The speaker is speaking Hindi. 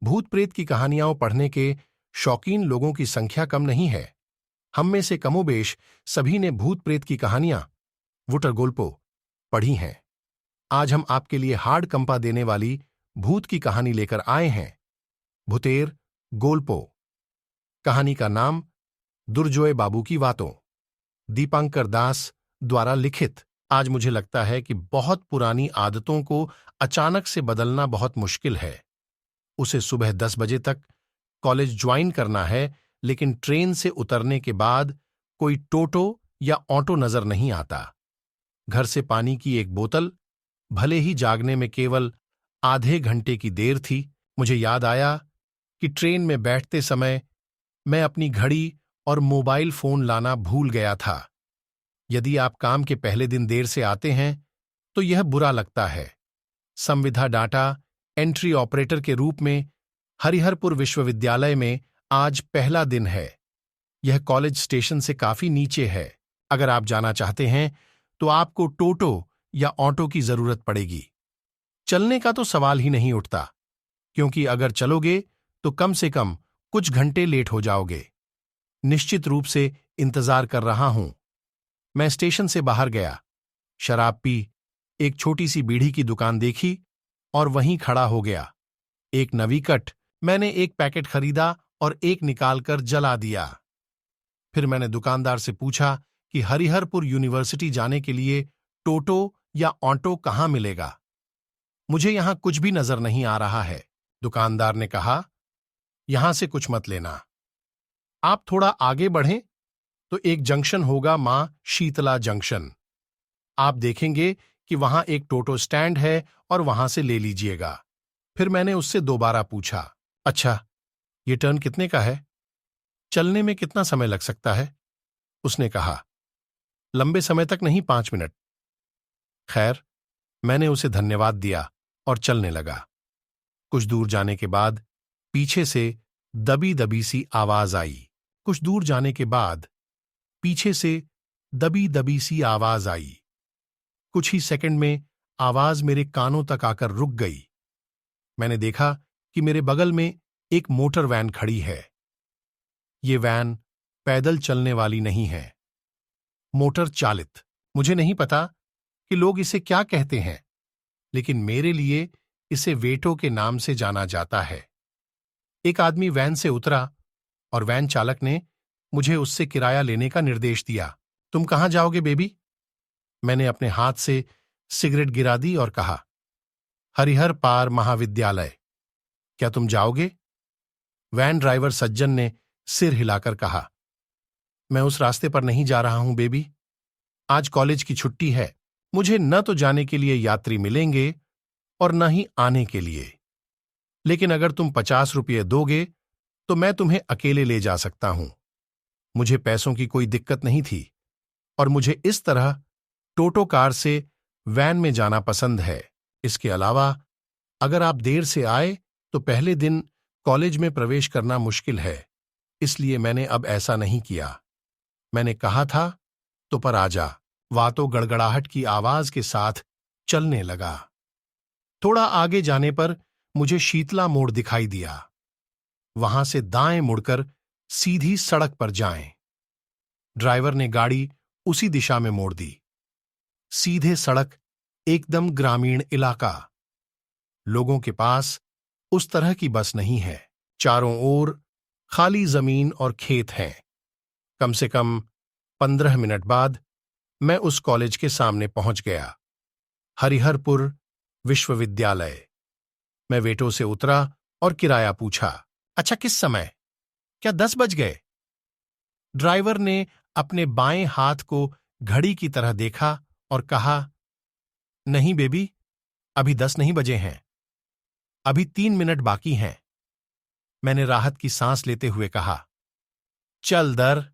भूत प्रेत की कहानियां पढ़ने के शौकीन लोगों की संख्या कम नहीं है। हम में से कमोबेश सभी ने भूत प्रेत की कहानियां वुटरगोल्पो पढ़ी हैं। आज हम आपके लिए हार्ड कंपा देने वाली भूत की कहानी लेकर आए हैं, भूतेर गोल्पो। कहानी का नाम दुर्जोय बाबू की बातों, दीपांकर दास द्वारा लिखित। आज मुझे लगता है कि बहुत पुरानी आदतों को अचानक से बदलना बहुत मुश्किल है। उसे सुबह 10 बजे तक कॉलेज ज्वाइन करना है, लेकिन ट्रेन से उतरने के बाद कोई टोटो या ऑटो नजर नहीं आता। घर से पानी की एक बोतल, भले ही जागने में केवल आधे घंटे की देर थी। मुझे याद आया कि ट्रेन में बैठते समय मैं अपनी घड़ी और मोबाइल फोन लाना भूल गया था। यदि आप काम के पहले दिन देर से आते हैं तो यह बुरा लगता है। संविदा डाटा एंट्री ऑपरेटर के रूप में हरिहरपुर विश्वविद्यालय में आज पहला दिन है। यह कॉलेज स्टेशन से काफी नीचे है। अगर आप जाना चाहते हैं तो आपको टोटो या ऑटो की जरूरत पड़ेगी। चलने का तो सवाल ही नहीं उठता, क्योंकि अगर चलोगे तो कम से कम कुछ घंटे लेट हो जाओगे। निश्चित रूप से इंतजार कर रहा हूं। मैं स्टेशन से बाहर गया, शराब पी, एक छोटी सी बीड़ी की दुकान देखी और वहीं खड़ा हो गया। एक नवीकट, मैंने एक पैकेट खरीदा और एक निकालकर जला दिया। फिर मैंने दुकानदार से पूछा कि हरिहरपुर यूनिवर्सिटी जाने के लिए टोटो या ऑटो कहां मिलेगा। मुझे यहां कुछ भी नजर नहीं आ रहा है। दुकानदार ने कहा, यहां से कुछ मत लेना। आप थोड़ा आगे बढ़ें तो एक जंक्शन होगा, मां शीतला जंक्शन। आप देखेंगे कि वहां एक टोटो स्टैंड है और वहां से ले लीजिएगा। फिर मैंने उससे दोबारा पूछा, अच्छा, ये टर्न कितने का है? चलने में कितना समय लग सकता है? उसने कहा, लंबे समय तक नहीं, 5 मिनट। खैर, मैंने उसे धन्यवाद दिया और चलने लगा। कुछ दूर जाने के बाद पीछे से दबी दबी सी आवाज आई। कुछ दूर जाने के बाद पीछे से दबी दबी सी आवाज आई। कुछ ही सेकंड में आवाज मेरे कानों तक आकर रुक गई। मैंने देखा कि मेरे बगल में एक मोटर वैन खड़ी है। ये वैन पैदल चलने वाली नहीं है, मोटर चालित। मुझे नहीं पता कि लोग इसे क्या कहते हैं, लेकिन मेरे लिए इसे वेटो के नाम से जाना जाता है। एक आदमी वैन से उतरा और वैन चालक ने मुझे उससे किराया लेने का निर्देश दिया। तुम कहां जाओगे बेबी? मैंने अपने हाथ से सिगरेट गिरा दी और कहा, हरिहर पार महाविद्यालय। क्या तुम जाओगे? वैन ड्राइवर सज्जन ने सिर हिलाकर कहा, मैं उस रास्ते पर नहीं जा रहा हूं बेबी। आज कॉलेज की छुट्टी है। मुझे न तो जाने के लिए यात्री मिलेंगे और न ही आने के लिए। लेकिन अगर तुम 50 रुपये दोगे तो मैं तुम्हें अकेले ले जा सकता हूं। मुझे पैसों की कोई दिक्कत नहीं थी और मुझे इस तरह टोटो कार से वैन में जाना पसंद है। इसके अलावा अगर आप देर से आए तो पहले दिन कॉलेज में प्रवेश करना मुश्किल है, इसलिए मैंने अब ऐसा नहीं किया। मैंने कहा था तो पर आजा। वातो गड़गड़ाहट की आवाज के साथ चलने लगा। थोड़ा आगे जाने पर मुझे शीतला मोड़ दिखाई दिया। वहां से दाएं मुड़कर सीधी सड़क पर जाएं। ड्राइवर ने गाड़ी उसी दिशा में मोड़ दी। सीधे सड़क, एकदम ग्रामीण इलाका। लोगों के पास उस तरह की बस नहीं है। चारों ओर खाली जमीन और खेत हैं। कम से कम 15 मिनट बाद मैं उस कॉलेज के सामने पहुंच गया, हरिहरपुर विश्वविद्यालय। मैं वेटो से उतरा और किराया पूछा। अच्छा, किस समय? क्या 10 बज गए? ड्राइवर ने अपने बाएं हाथ को घड़ी की तरह देखा और कहा, नहीं बेबी, अभी 10 नहीं बजे हैं, अभी 3 मिनट बाकी हैं। मैंने राहत की सांस लेते हुए कहा, चल दर।